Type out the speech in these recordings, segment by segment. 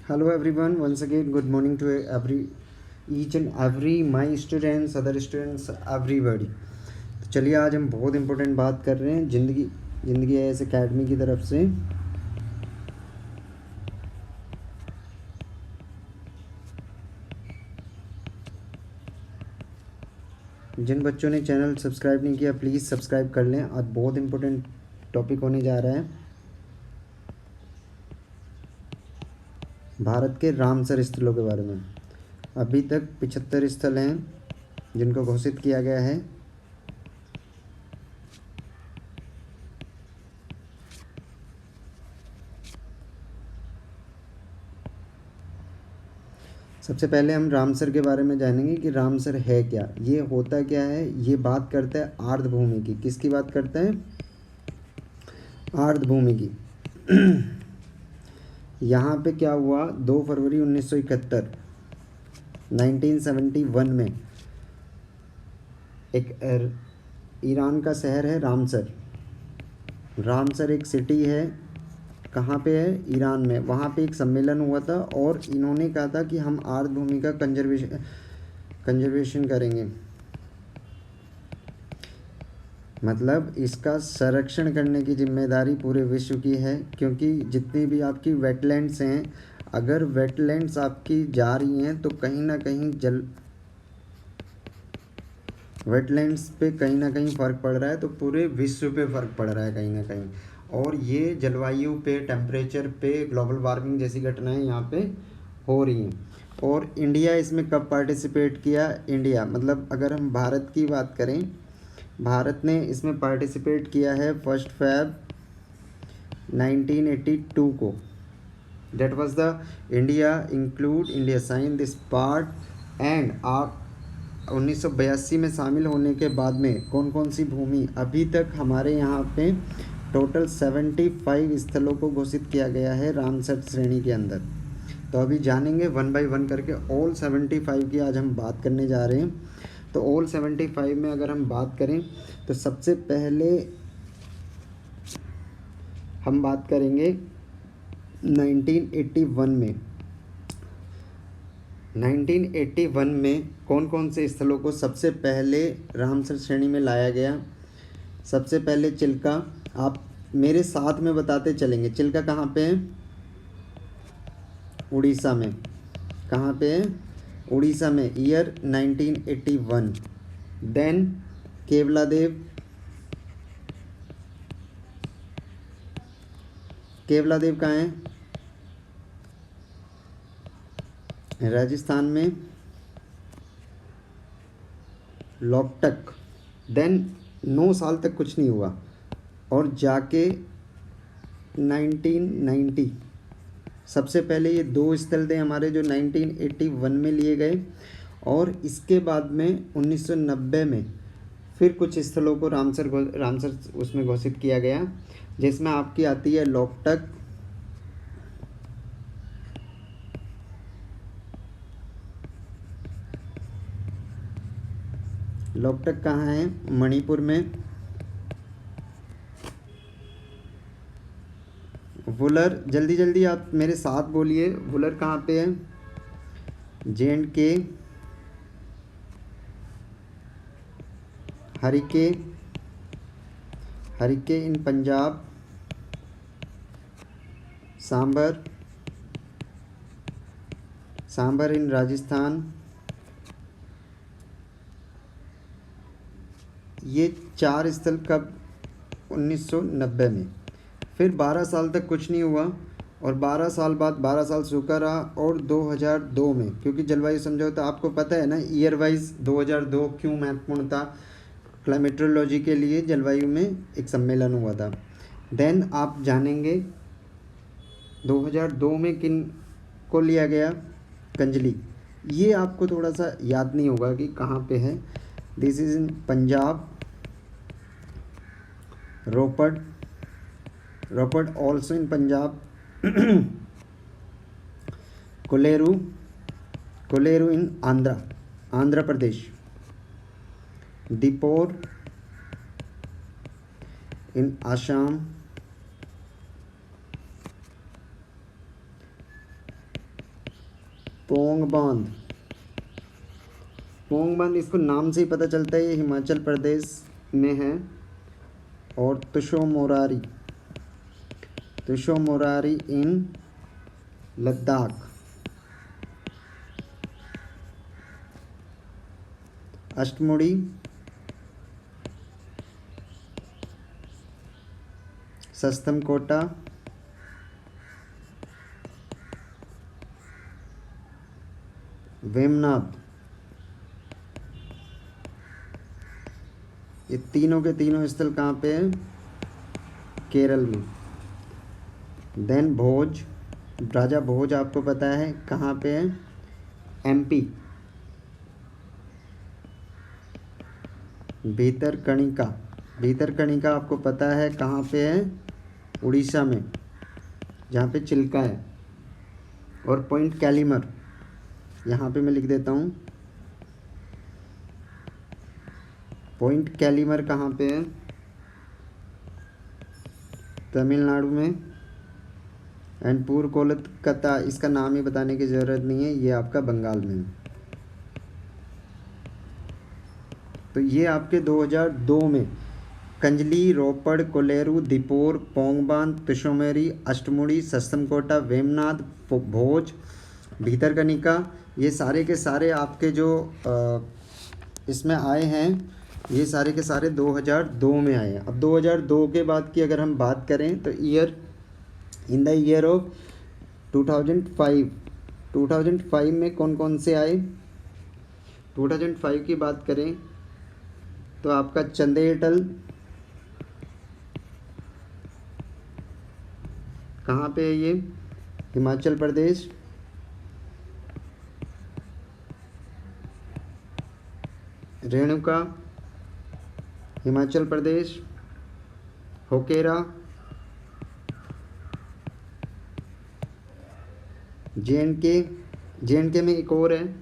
Hello everyone, once again good morning to each and every my students, other students, everybody. तो चलिए आज हम बहुत इम्पोर्टेंट बात कर रहे हैं ज़िंदगी एस एकेडमी की तरफ से। जिन बच्चों ने चैनल सब्सक्राइब नहीं किया प्लीज़ सब्सक्राइब कर लें। आज बहुत इम्पोर्टेंट टॉपिक होने जा रहा है भारत के रामसर स्थलों के बारे में। अभी तक 75 स्थल हैं जिनको घोषित किया गया है। सबसे पहले हम रामसर के बारे में जानेंगे कि रामसर है क्या, ये होता क्या है। ये बात करता है आर्द्रभूमि की। किसकी बात करता है? आर्द्रभूमि की। यहाँ पे क्या हुआ, 2 फरवरी 1971 1971 में एक ईरान का शहर है रामसर। रामसर एक सिटी है, कहाँ पे है? ईरान में। वहाँ पे एक सम्मेलन हुआ था और इन्होंने कहा था कि हम आर्द्रभूमि का कंजर्वेशन करेंगे, मतलब इसका संरक्षण करने की जिम्मेदारी पूरे विश्व की है। क्योंकि जितनी भी आपकी वेटलैंड्स हैं, अगर वेटलैंड्स आपकी जा रही हैं तो कहीं ना कहीं वेटलैंड्स पे कहीं ना कहीं फ़र्क पड़ रहा है, तो पूरे विश्व पे फ़र्क पड़ रहा है कहीं ना कहीं। और ये जलवायु पे, टेम्परेचर पे, ग्लोबल वार्मिंग जैसी घटनाएं यहाँ पे हो रही हैं। और इंडिया इसमें कब पार्टिसिपेट किया? इंडिया मतलब अगर हम भारत की बात करें, भारत ने इसमें पार्टिसिपेट किया है 1 फरवरी 1982 को। That was the India signed this part and आप 1982 में शामिल होने के बाद में कौन कौन सी भूमि अभी तक हमारे यहाँ पे टोटल 75 स्थलों को घोषित किया गया है रामसर श्रेणी के अंदर। तो अभी जानेंगे 1 बाय 1 करके ऑल 75 की आज हम बात करने जा रहे हैं। तो ऑल 75 में अगर हम बात करें तो सबसे पहले हम बात करेंगे 1981 में। 1981 में कौन कौन से स्थलों को सबसे पहले रामसर श्रेणी में लाया गया? सबसे पहले चिल्का। आप मेरे साथ में बताते चलेंगे। चिल्का कहाँ पे है? उड़ीसा में। कहाँ पे है? उड़ीसा में, ईयर 1981। देन केवलादेव। केवलादेव कहाँ है? राजस्थान में। लोकटक। देन 9 साल तक कुछ नहीं हुआ और जाके 1990 सबसे पहले ये 2 स्थल थे हमारे जो 1981 में लिए गए। और इसके बाद में 1990 में फिर कुछ स्थलों को रामसर उसमें घोषित किया गया, जिसमें आपकी आती है लोकटक, लोकटक कहाँ है? मणिपुर में। वुलर, जल्दी जल्दी आप मेरे साथ बोलिए, वुलर कहाँ पे है? J&K। हरिके इन पंजाब। सांबर इन राजस्थान। ये 4 स्थल कब? 1990 में। फिर 12 साल तक कुछ नहीं हुआ और 12 साल बाद 12 साल सूखा रहा और 2002 में, क्योंकि जलवायु समझौता आपको पता है ना, ईयर वाइज 2002 क्यों महत्वपूर्ण था? क्लाइमेट्रोलॉजी के लिए जलवायु में एक सम्मेलन हुआ था। देन आप जानेंगे 2002 में किन को लिया गया? कंजली। ये आपको थोड़ा सा याद नहीं होगा कि कहाँ पे है। This is in Punjab. Ropar also in Punjab. Kolleru in Andhra Pradesh. Deepor in Assam. Pong बांध। पोंग बांध इसको नाम से ही पता चलता है ये हिमाचल प्रदेश में है। और तुशो मोरारी इन लद्दाख। अष्टमुड़ी सस्तम कोटा वेमनाथ। ये तीनों के तीनों स्थल कहाँ पे हैं? केरल में। देन भोज, राजा भोज आपको पता है कहाँ पे है? एमपी। भीतरकनिका आपको पता है कहाँ पे है? उड़ीसा में, जहाँ पे चिल्का है। और पॉइंट कैलीमर यहाँ पे मैं लिख देता हूँ। पॉइंट कैलीमर कहाँ पे है? तमिलनाडु में। एंड पूर्व कोलकाता, इसका नाम ही बताने की ज़रूरत नहीं है, ये आपका बंगाल में है। तो ये आपके 2002 में कंजली, रोपड़, कोलेरू, दीपोर, पोंगबांध, तुशोमेरी, अष्टमुड़ी, सस्तमकोटा, वेमनाथ, भोज, भीतरकनिका, ये सारे के सारे आपके जो इसमें आए हैं, ये सारे के सारे 2002 में आए हैं। अब 2002 के बाद की अगर हम बात करें तो इन द ईयर ऑफ 2005 में कौन कौन से आए? 2005 की बात करें तो आपका चंदेल कहाँ पे है? ये हिमाचल प्रदेश। रेणुका हिमाचल प्रदेश। होकेरा जे.एंड.के में एक और है,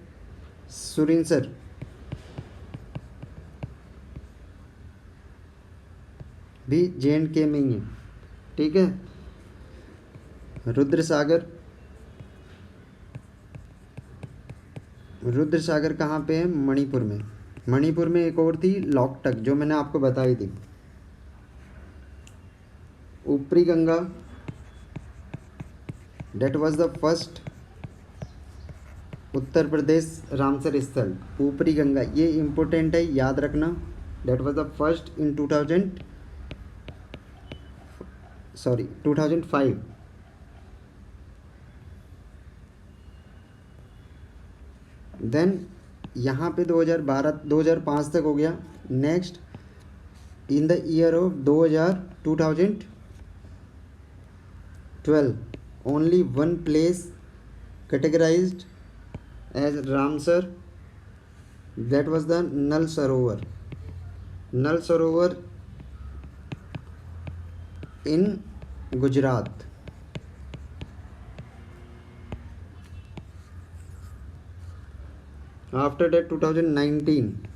सुरिनसर। भी जे.एंड.के में ही है, ठीक है। रुद्रसागर कहाँ पे है? मणिपुर में। मणिपुर में एक और थी लॉकटक, जो मैंने आपको बताई थी। ऊपरी Ganga, that was the first Uttar Pradesh Ramsar स्थल। ऊपरी गंगा ये इम्पोर्टेंट है, याद रखना। That was the first in 2005। Then यहाँ पे 2005 तक हो गया। Next in the year of 2012 only one place categorized as Ramsar, that was the Nal Sarovar in Gujarat. After that 2019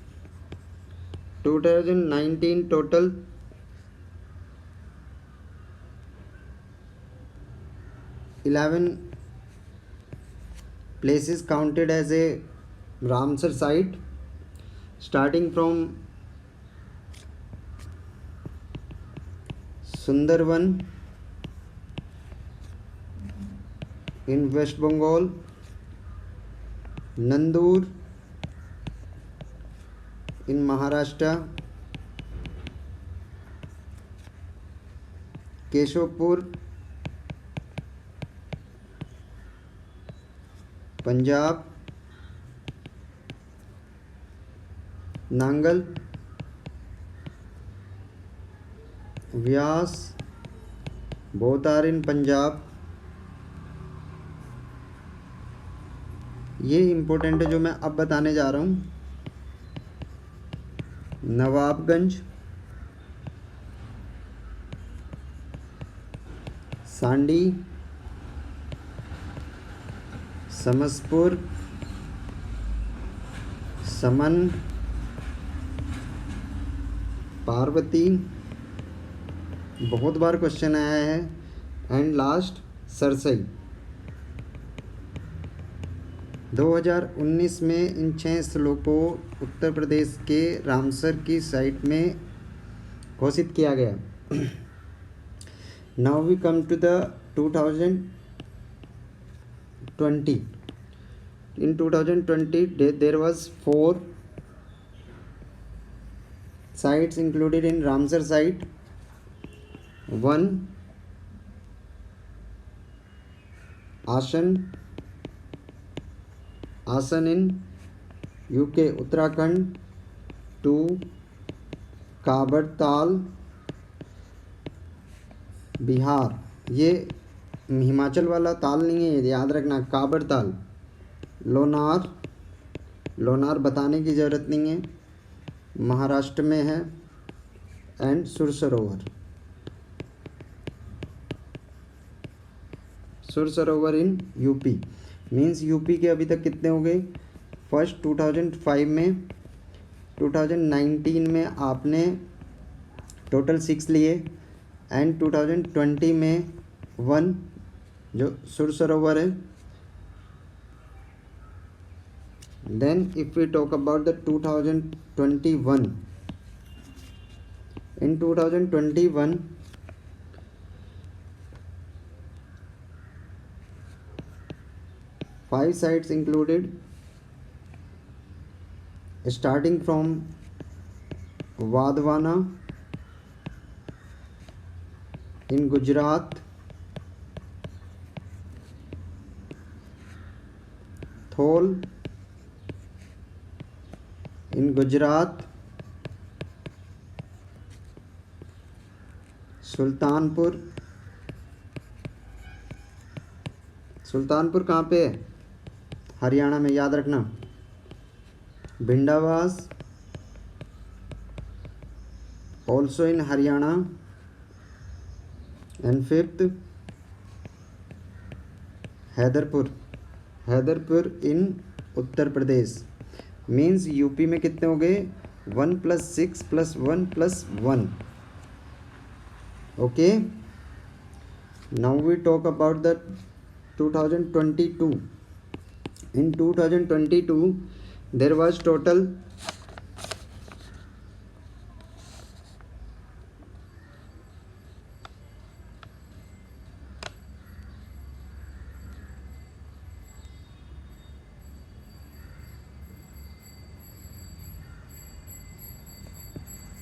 total 11 places counted as a Ramsar site, starting from Sundarban in West Bengal, Nandur in Maharashtra, Keshavpur Punjab, Nangal Beas both are in Punjab. ये important है जो मैं अब बताने जा रहा हूँ। नवाबगंज, सांडी, समसपुर, समन, पार्वती, बहुत बार क्वेश्चन आया है, एंड लास्ट सरसई। 2019 में इन 6 स्थलों को उत्तर प्रदेश के रामसर की साइट में घोषित किया गया। Now we come to the 2020. In 2020 there was 4 sites included in Ramsar site. One, आसन in UK उत्तराखंड। 2, काबर ताल बिहार, ये हिमाचल वाला ताल नहीं है, याद रखना, काबर ताल। लोनार बताने की ज़रूरत नहीं है, महाराष्ट्र में है। एंड सुर सरोवर इन यूपी। मीन्स यूपी के अभी तक कितने हो गए? फर्स्ट 2005 में, 2019 में आपने टोटल 6 लिए, एंड 2020 में 1 जो सुर सरोवर है। Then if we talk about the 2021, in 2021 5 sites included, starting from Wadhvana in Gujarat, Thol in Gujarat, Sultanpur कहाँ पे है? हरियाणा में, याद रखना। Bhindawas also in Haryana. And 5th, Haidarpur in Uttar Pradesh. Means UP में कितने हो गए? 1 + 6 + 1 + 1। Okay, now we talk about the 2022. In 2022 there was total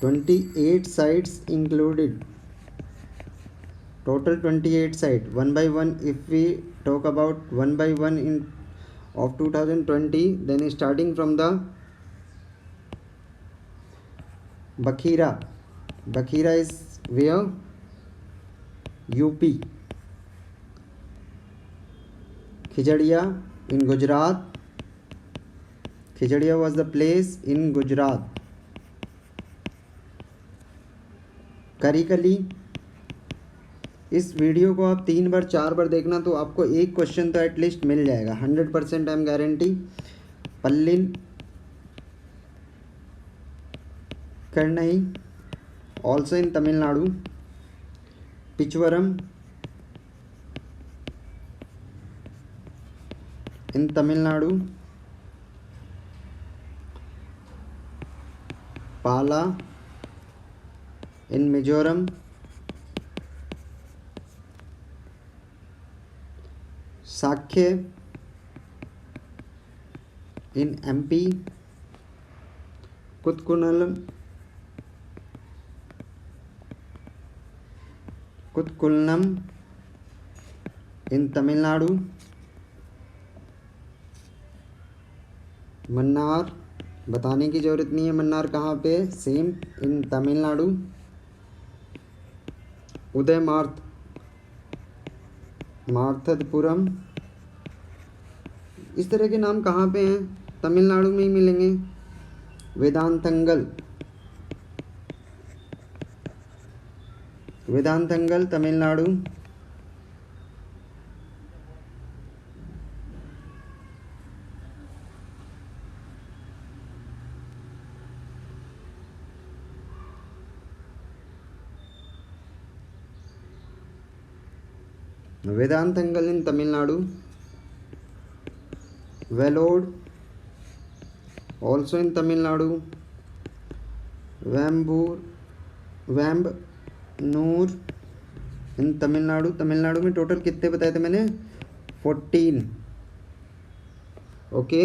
28 sites included. Total 28 sites. One by one, if we talk about one by one in of 2020, then starting from the Bakhira is where? UP. Khijadiya in Gujarat. Khijadiya was the place in Gujarat. करिकली। इस video को आप 3 बार 4 बार देखना तो आपको एक question तो at least मिल जाएगा, 100% I am guarantee. Pallikaranai also in Tamil Nadu. Pichavaram in Tamil Nadu. Pala in Mizoram. साख्य in MP। कुतकुलनम इन तमिलनाडु। मन्नार बताने की ज़रूरत नहीं है, मन्नार कहाँ पे? Same in Tamil Nadu. उदय मार्थदपुरम, इस तरह के नाम कहाँ पे हैं? तमिलनाडु में ही मिलेंगे। वेदांतंगल तमिलनाडु। वेदांतंगल इन तमिलनाडु। वेलोड ऑल्सो इन तमिलनाडु, वैम्ब नूर इन तमिलनाडु। तमिलनाडु में टोटल कितने बताए थे मैंने? 14। Okay.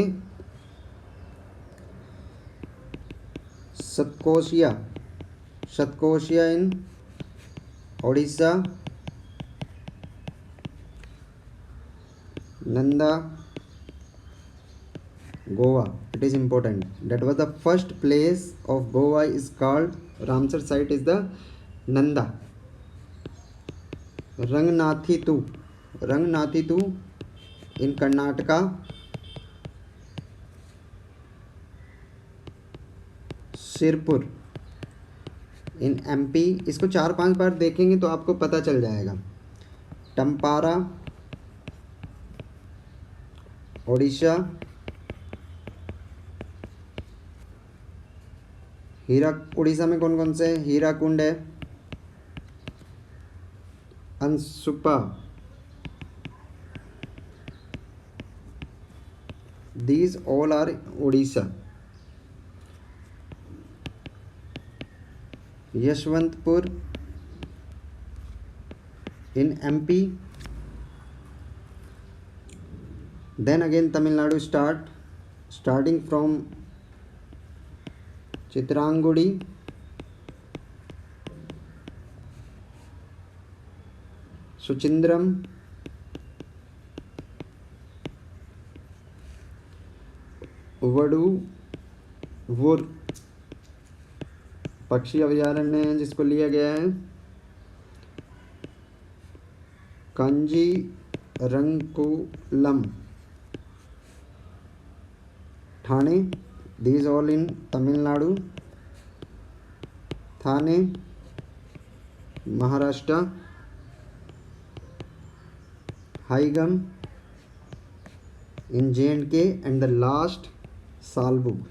Satkosia in Odisha, Nanda Goa. It is important. That was the first place of Goa is called, Ramsar site is the Nanda. Ranganathittu in Karnataka, Sirpur in MP. इसको 4-5 बार देखेंगे तो आपको पता चल जाएगा। टम्पारा ओडिशा, उड़ीसा में कौन कौन से? हीराकुंड है, Ansupa, these all are Odisha. Yashwantpur in MP. Then again Tamil Nadu starting from Chitrangudi, Suchindram, were पक्षी अभयारण्य है जिसको लिया गया है, कांजीरंगकुलम, Thane. These all in Tamil Nadu. Thane Maharashtra, हाईगम in J&K, and the last Salbug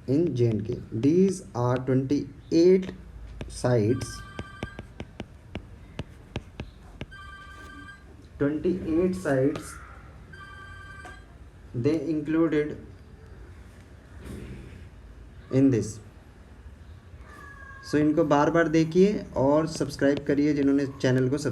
in J&K. These are 28 sites. 28 sites they included in this. सो इनको बार बार देखिए और सब्सक्राइब करिए जिन्होंने चैनल को